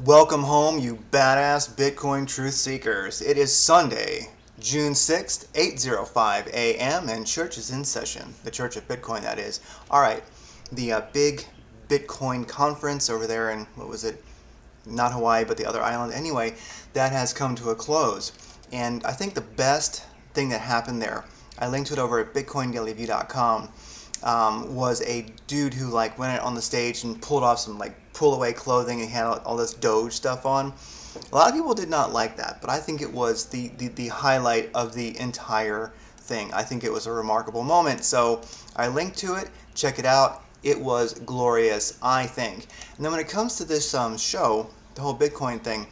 Welcome home, you badass Bitcoin truth seekers. It is Sunday, June 6th, 8:05 a.m., and church is in session. The Church of Bitcoin, that is. All right, the big Bitcoin conference over there in, what was it? Not Hawaii, but the other island. Anyway, that has come to a close. And I think the best thing that happened there, I linked to it over at bitcoindailyview.com, was a dude who went out on the stage and pulled off some pull away clothing and had all this Doge stuff on. A lot of people did not like that, but I think it was the highlight of the entire thing. I think it was a remarkable moment. So I linked to it. Check it out. It was glorious, I think. And then when it comes to this show, the whole Bitcoin thing,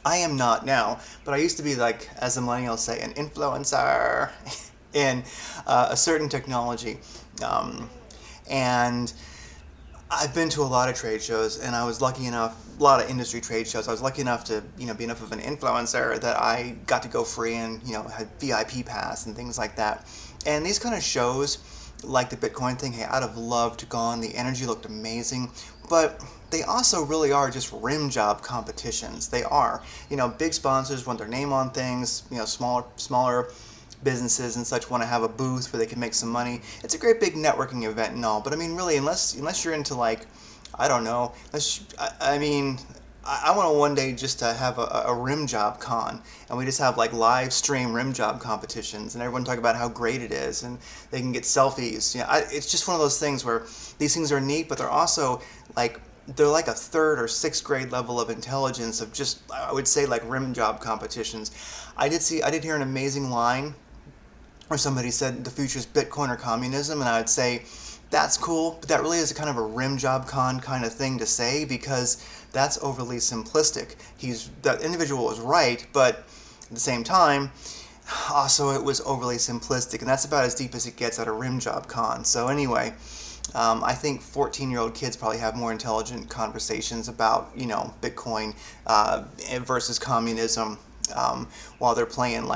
I am not now, but I used to be, as the millennials say, an influencer in a certain technology. And I've been to a lot of trade shows, and I was lucky enough, a lot of industry trade shows, I was lucky enough to, be enough of an influencer that I got to go free and, had VIP pass and things like that. And these kind of shows, like the Bitcoin thing, hey, I'd have loved to go on. The energy looked amazing, but they also really are just rim job competitions. They are, big sponsors want their name on things, smaller businesses and such want to have a booth where they can make some money. It's a great big networking event and all, but I mean, really, unless you're into I don't know, I want to one day just to have a rim job con, and we just have live stream rim job competitions, and everyone talk about how great it is, and they can get selfies. It's just one of those things where these things are neat, but they're also they're like a third or sixth grade level of intelligence of just, I would say, rim job competitions. I did hear an amazing line where somebody said the future is Bitcoin or communism, and I would say that's cool, but that really is a kind of a rim job con kind of thing to say, because that's overly simplistic. That individual was right, but at the same time, also it was overly simplistic, and that's about as deep as it gets at a rim job con. So anyway, I think 14-year-old kids probably have more intelligent conversations about, Bitcoin versus communism, while they're playing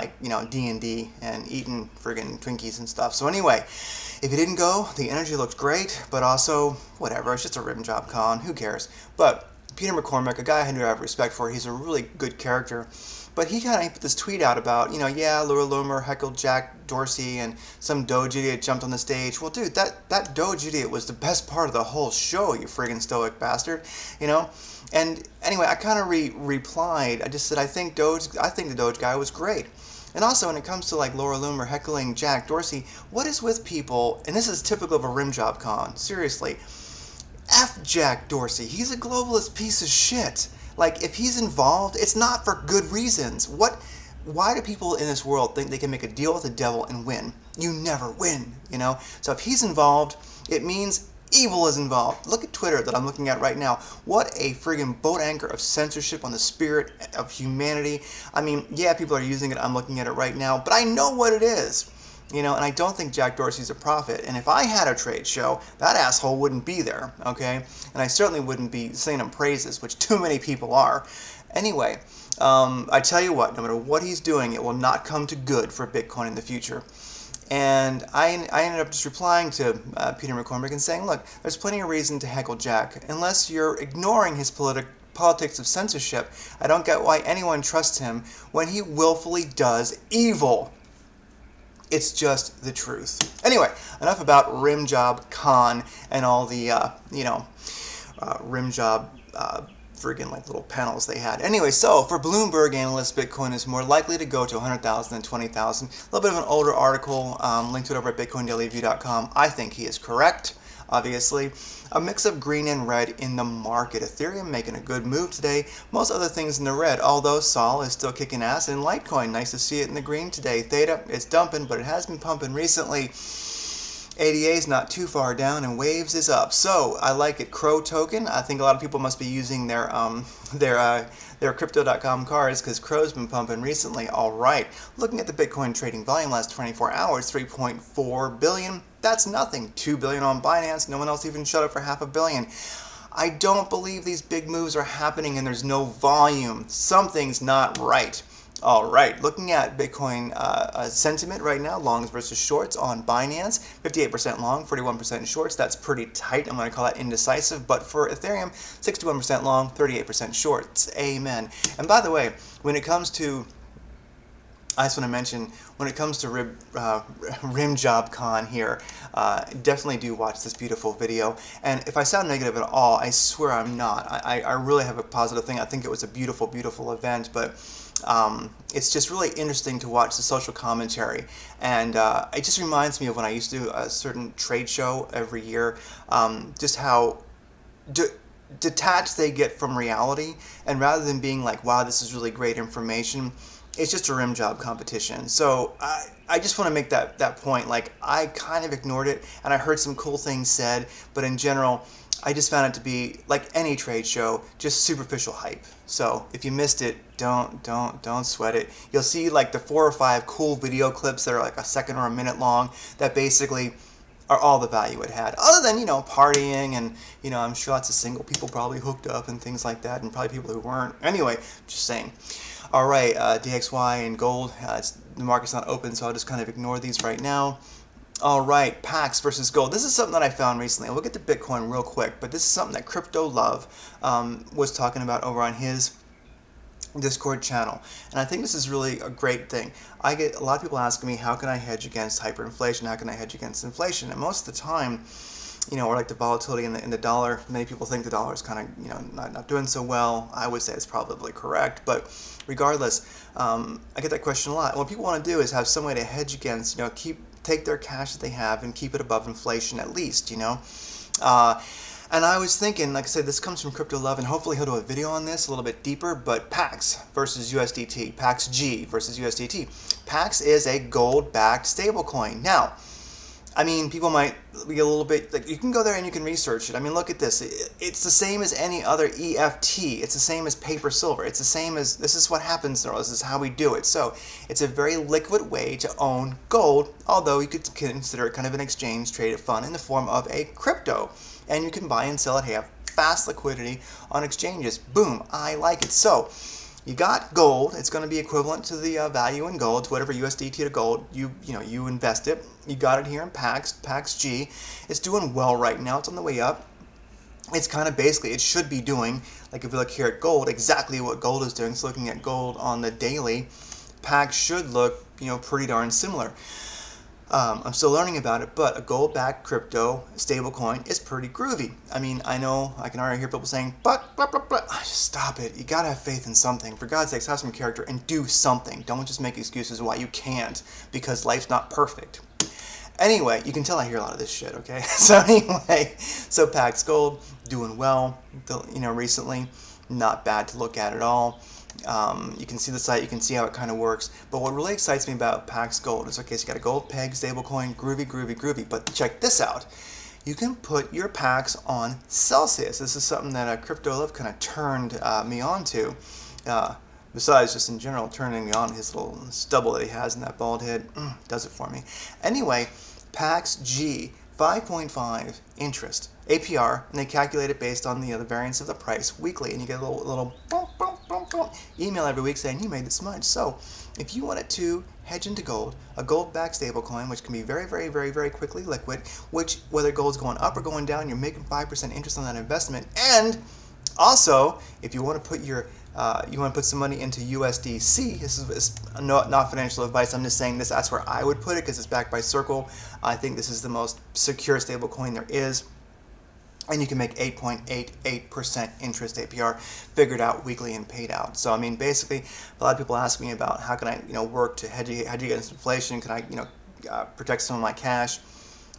D&D and eating friggin' Twinkies and stuff. So anyway, if you didn't go, the energy looked great, but also whatever, it's just a rim job con, who cares? But Peter McCormick, a guy I do have respect for, he's a really good character, but he kind of put this tweet out about, Laura Loomer heckled Jack Dorsey and some Doge idiot jumped on the stage. Well, dude, that Doge idiot was the best part of the whole show, you friggin' stoic bastard, And anyway, I kind of replied. I just said I think the Doge guy was great. And also, when it comes to Laura Loomer heckling Jack Dorsey, what is with people? And this is typical of a rim job con. Seriously, F Jack Dorsey. He's a globalist piece of shit. If he's involved, it's not for good reasons. Why do people in this world think they can make a deal with the devil and win? You never win, So if he's involved, it means evil is involved. Look at Twitter that I'm looking at right now. What a friggin' boat anchor of censorship on the spirit of humanity. I mean, yeah, people are using it. I'm looking at it right now, but I know what it is. And I don't think Jack Dorsey's a prophet. And if I had a trade show, that asshole wouldn't be there, okay? And I certainly wouldn't be saying him praises, which too many people are. Anyway, I tell you what, no matter what he's doing, it will not come to good for Bitcoin in the future. And I ended up just replying to Peter McCormick and saying, look, there's plenty of reason to heckle Jack. Unless you're ignoring his politics of censorship, I don't get why anyone trusts him when he willfully does evil. It's just the truth. Anyway, enough about rim job con and all the, rim job friggin' little panels they had. Anyway, so for Bloomberg analysts, Bitcoin is more likely to go to 100,000 than 20,000. A little bit of an older article, linked to it over at bitcoindailyview.com. I think he is correct, obviously. A mix of green and red in the market. Ethereum making a good move today. Most other things in the red, although Sol is still kicking ass. And Litecoin, nice to see it in the green today. Theta, it's dumping, but it has been pumping recently. ADA is not too far down, and Waves is up. So I like it. Crow token. I think a lot of people must be using their crypto.com cards because Crow's been pumping recently. All right. Looking at the Bitcoin trading volume last 24 hours, 3.4 billion. That's nothing. 2 billion on Binance. No one else even shut up for $500 million. I don't believe these big moves are happening and there's no volume. Something's not right. All right, looking at Bitcoin sentiment right now, longs versus shorts on Binance, 58% long, 41% shorts. That's pretty tight. I'm going to call that indecisive. But for Ethereum, 61% long, 38% shorts. Amen. And by the way, when it comes to I just want to mention, when it comes to RIMJobCon here, definitely do watch this beautiful video. And if I sound negative at all, I swear I'm not. I really have a positive thing. I think it was a beautiful, beautiful event, but it's just really interesting to watch the social commentary. And it just reminds me of when I used to do a certain trade show every year, just how detached they get from reality. And rather than being like, wow, this is really great information, it's just a rim job competition. So I just want to make that point. Like, I kind of ignored it, and I heard some cool things said, but in general, I just found it to be, like any trade show, just superficial hype. So if you missed it, don't sweat it. You'll see like the 4 or 5 cool video clips that are like a second or a minute long that basically are all the value it had. Other than, partying and, I'm sure lots of single people probably hooked up and things like that, and probably people who weren't. Anyway, just saying. All right, DXY and gold, the market's not open, so I'll just kind of ignore these right now. All right, PAX versus gold. This is something that I found recently. We'll get to Bitcoin real quick, but this is something that Crypto Love was talking about over on his Discord channel. And I think this is really a great thing. I get a lot of people asking me, how can I hedge against hyperinflation? How can I hedge against inflation? And most of the time, or like the volatility in the dollar, many people think the dollar is kind of, not doing so well. I would say it's probably correct, but regardless, I get that question a lot. What people want to do is have some way to hedge against, take their cash that they have and keep it above inflation at least, and I was thinking, like I said, this comes from Crypto Love, and hopefully he'll do a video on this a little bit deeper, but PAX versus USDT, PAX G versus USDT. PAX is a gold-backed stablecoin. Now, I mean, people might be a little bit, like, you can go there and you can research it. I mean, look at this. It's the same as any other EFT. It's the same as paper silver. It's the same as, this is what happens there. This is how we do it. So it's a very liquid way to own gold, although you could consider it kind of an exchange-traded fund in the form of a crypto. And you can buy and sell it, have fast liquidity on exchanges. Boom, I like it. So you got gold. It's going to be equivalent to the value in gold, to whatever USDT to gold you invest it. You got it here in PAX G. It's doing well right now. It's on the way up. It's kind of basically, it should be doing, like if you look here at gold, exactly what gold is doing. So looking at gold on the daily, PAX should look, pretty darn similar. I'm still learning about it, but a gold-backed crypto stablecoin is pretty groovy. I mean, I know I can already hear people saying, but, just stop it. You gotta have faith in something. For God's sakes, have some character and do something. Don't just make excuses why you can't, because life's not perfect. Anyway, you can tell I hear a lot of this shit, okay? So anyway, so PAX Gold, doing well, recently. Not bad to look at all. You can see the site, you can see how it kind of works. But what really excites me about PAX Gold is, okay, so you got a gold peg stablecoin, groovy. But check this out. You can put your PAX on Celsius. This is something that Crypto Love kind of turned me on to. Besides just in general turning me on, his little stubble that he has in that bald head does it for me. Anyway, PAX G, 5.5 interest, APR, and they calculate it based on the variance of the price weekly, and you get a little email every week saying you made this much. So if you wanted to hedge into gold, a gold-backed stablecoin, which can be very, very, very, very quickly liquid, which whether gold's going up or going down, you're making 5% interest on that investment. And also, if you want to put put some money into USDC. This is not financial advice. I'm just saying this. That's where I would put it because it's backed by Circle. I think this is the most secure stablecoin there is. And you can make 8.88% interest APR figured out weekly and paid out. So I mean, basically, a lot of people ask me about how can I work to hedge against inflation? Can I protect some of my cash?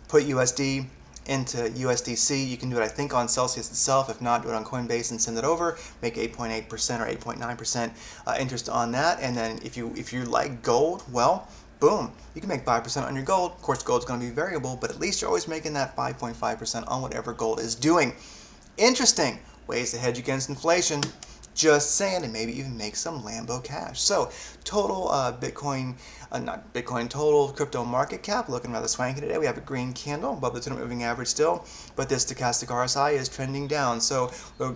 Put USD into USDC. You can do it, I think, on Celsius itself. If not, do it on Coinbase and send it over. Make 8.8% or 8.9% interest on that. And then if you like gold, well, boom, you can make 5% on your gold. Of course, gold's going to be variable, but at least you're always making that 5.5% on whatever gold is doing. Interesting ways to hedge against inflation. Just saying, and maybe even make some Lambo cash. So total Bitcoin, not Bitcoin, total crypto market cap looking rather swanky today. We have a green candle above the 200 moving average still, but this stochastic RSI is trending down. So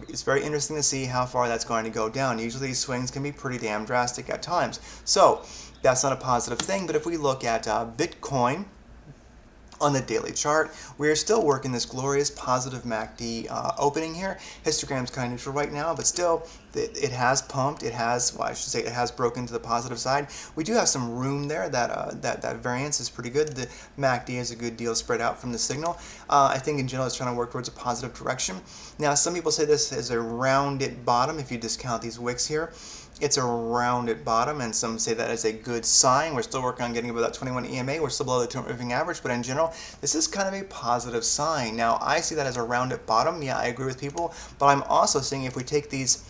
it's very interesting to see how far that's going to go down. Usually these swings can be pretty damn drastic at times. So that's not a positive thing, but if we look at Bitcoin, on the daily chart, we are still working this glorious positive MACD opening here. Histogram's kind of neutral right now, but still, it has pumped. It has, well, I should say, it has broken to the positive side. We do have some room there. That variance is pretty good. The MACD is a good deal spread out from the signal. I think in general, it's trying to work towards a positive direction. Now, some people say this is a rounded bottom if you discount these wicks here. It's a rounded bottom, and some say that is a good sign. We're still working on getting above that 21 EMA. We're still below the 200 moving average, but in general, this is kind of a positive sign. Now, I see that as a rounded bottom. Yeah, I agree with people, but I'm also seeing if we take these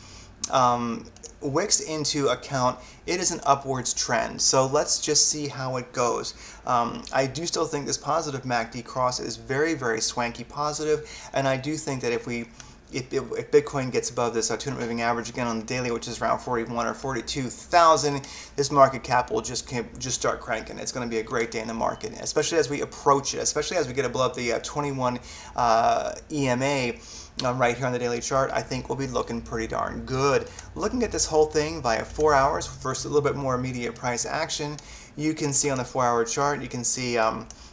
wicks into account, it is an upwards trend. So let's just see how it goes. I do still think this positive MACD cross is very, very swanky positive, and I do think that if Bitcoin gets above this 200 moving average again on the daily, which is around 41 or 42,000, this market cap will just start cranking. It's going to be a great day in the market, especially as we approach it, especially as we get above the 21 EMA. Right here on the daily chart, I think we'll be looking pretty darn good. Looking at this whole thing via 4 hours versus a little bit more immediate price action, you can see on the 4-hour chart, you can see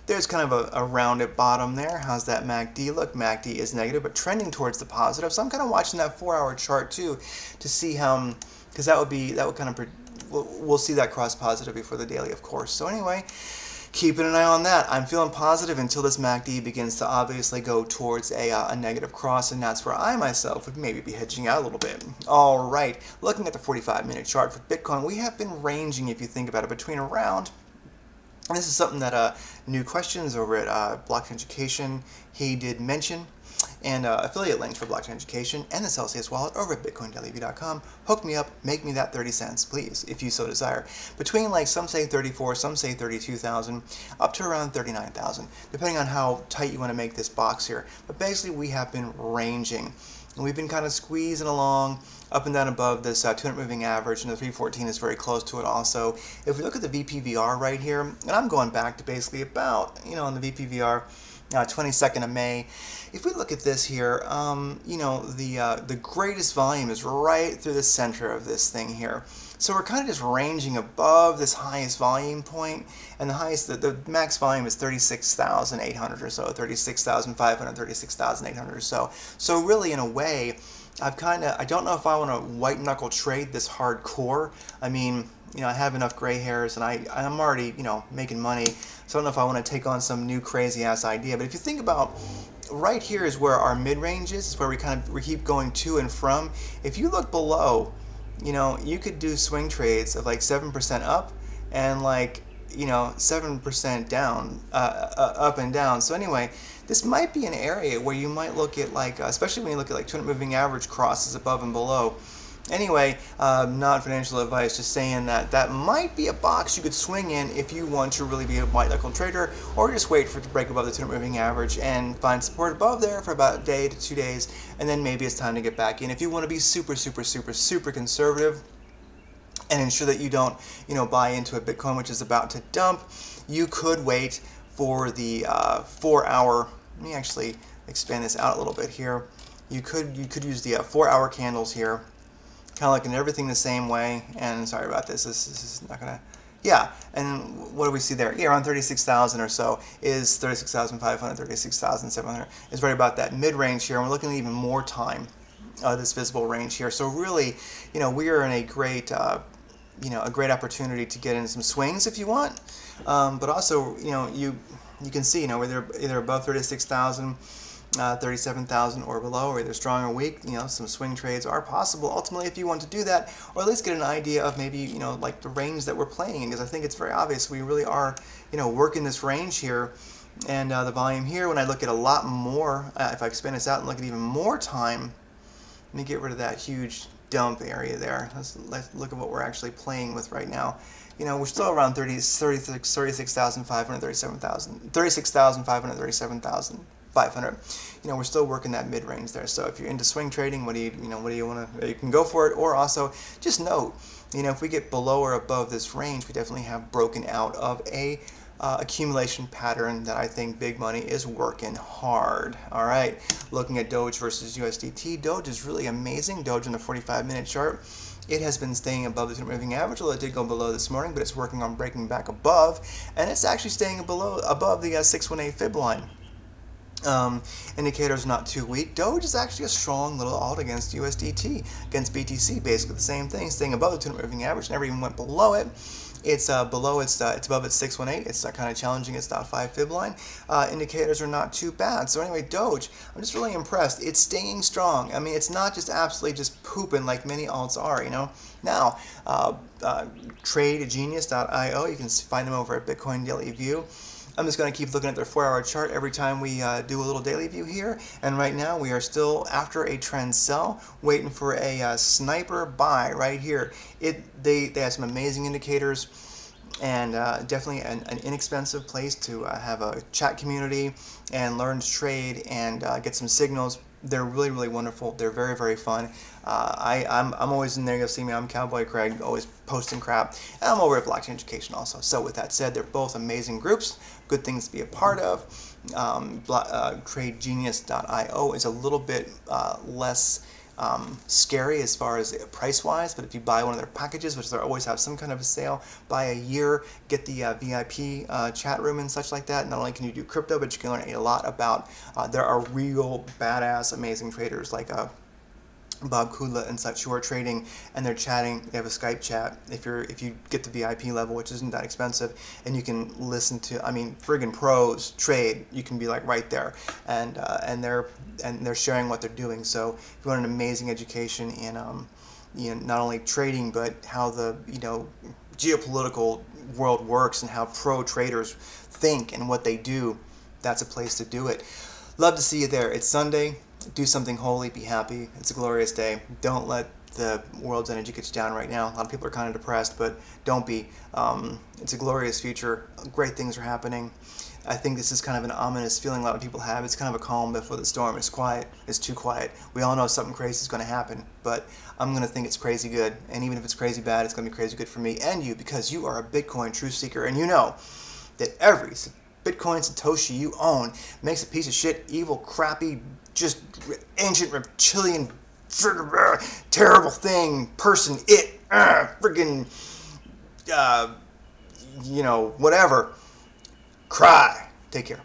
there's kind of a rounded bottom there. How's that MACD look? MACD is negative, but trending towards the positive. So I'm kind of watching that 4-hour chart too to see how, because that would kind of, we'll see that cross positive before the daily, of course. So anyway, keeping an eye on that. I'm feeling positive until this MACD begins to obviously go towards a negative cross, and that's where I myself would maybe be hedging out a little bit. All right, looking at the 45-minute chart for Bitcoin, we have been ranging, if you think about it, between around, and this is something that New Questions over at Blockchain Education, he did mention, and affiliate links for Blockchain Education and the Celsius wallet over at bitcoindailyview.com. Hook me up, make me that 30 cents, please, if you so desire. Between, like, some say 34, some say 32,000, up to around 39,000, depending on how tight you want to make this box here. But basically, we have been ranging. And we've been kind of squeezing along up and down above this 200 moving average, and the 314 is very close to it also. If we look at the VPVR right here, and I'm going back to basically about, on the VPVR, 22nd of May. If we look at this here, the greatest volume is right through the center of this thing here. So we're kind of just ranging above this highest volume point, and the max volume is 36,800 or so, 36,500, 36,800 or so. So really, in a way, I don't know if I want to white knuckle trade this hardcore. I mean, I have enough gray hairs, and I'm already, making money. So I don't know if I want to take on some new crazy ass idea. But if you think about, right here is where our mid range is where we keep going to and from. If you look below, you could do swing trades of like 7% up and 7% down, up and down. So anyway, this might be an area where you might look at especially when you look at 200 moving average crosses above and below. Anyway, not financial advice, just saying that might be a box you could swing in if you want to really be a white knuckle trader, or just wait for it to break above the 200 moving average and find support above there for about a day to 2 days, and then maybe it's time to get back in. If you want to be super, super, super, super conservative and ensure that you don't, buy into a Bitcoin which is about to dump, you could wait for the 4-hour. Let me actually expand this out a little bit here. You could use the 4-hour candles here, kind of looking at everything the same way. And sorry about this. This is not gonna. Yeah, and what do we see there? Yeah, around 36,000 or so is 36,500, 36,700 is right about that mid-range here. And we're looking at even more time, this visible range here. So really, we are in a great, a great opportunity to get in some swings if you want. But also, you can see, we're either above 36,000. 37,000 or below, or either strong or weak. Some swing trades are possible ultimately if you want to do that, or at least get an idea of maybe like the range that we're playing in, because I think it's very obvious we really are working this range here. And the volume here, when I look at a lot more, if I expand this out and look at even more time, let me get rid of that huge dump area there. Let's look at what we're actually playing with right now. We're still around 36,500, 37,000, 36,500, 37,000. 500. We're still working that mid-range there. So if you're into swing trading, what do you want to, you can go for it. Or also just note, if we get below or above this range, we definitely have broken out of a accumulation pattern that I think big money is working hard. All right, looking at Doge versus USDT. Doge is really amazing. Doge on the 45-minute chart. It has been staying above the 200 moving average, although it did go below this morning, but it's working on breaking back above, and it's actually staying above the 618 fib line. Indicators not too weak. Doge is actually a strong little alt against USDT, against BTC, basically the same thing, staying above the 200 moving average, never even went below it. It's above its 618. It's kind of challenging its .5 fib line. Indicators are not too bad. So anyway, Doge, I'm just really impressed. It's staying strong. I mean, it's not just absolutely just pooping like many alts are, Now, TradeGenius.io, you can find them over at Bitcoin Daily View. I'm just going to keep looking at their 4-hour chart every time we do a little daily view here. And right now we are still after a trend sell, waiting for a sniper buy right here. They have some amazing indicators, and definitely an inexpensive place to have a chat community and learn to trade and get some signals. They're really, really wonderful. They're very, very fun. I'm always in there. You'll see me. I'm Cowboy Craig, always posting crap. And I'm over at Blockchain Education also. So with that said, they're both amazing groups. Good things to be a part of. TradeGenius.io is a little bit less scary as far as price-wise, but if you buy one of their packages, which they always have some kind of a sale, buy a year, get the VIP chat room and such like that. Not only can you do crypto, but you can learn a lot about, there are real badass, amazing traders like Bob Kudla and such who are trading, and they're chatting. They have a Skype chat if you get the VIP level, which isn't that expensive, and you can listen to, friggin' pros trade. You can be like right there, and they're sharing what they're doing. So if you want an amazing education in not only trading, but how the geopolitical world works and how pro traders think and what they do, that's a place to do it. Love to see you there. It's Sunday. Do something holy, be happy. It's a glorious day. Don't let the world's energy get you down right now. A lot of people are kind of depressed, but don't be. It's a glorious future. Great things are happening. I think this is kind of an ominous feeling a lot of people have. It's kind of a calm before the storm. It's quiet. It's too quiet. We all know something crazy is going to happen, but I'm going to think it's crazy good. And even if it's crazy bad, it's going to be crazy good for me and you, because you are a Bitcoin truth seeker, and you know that every Bitcoin Satoshi you own makes a piece of shit, evil, crappy, just ancient reptilian, terrible thing, person, friggin', whatever. Cry. Take care.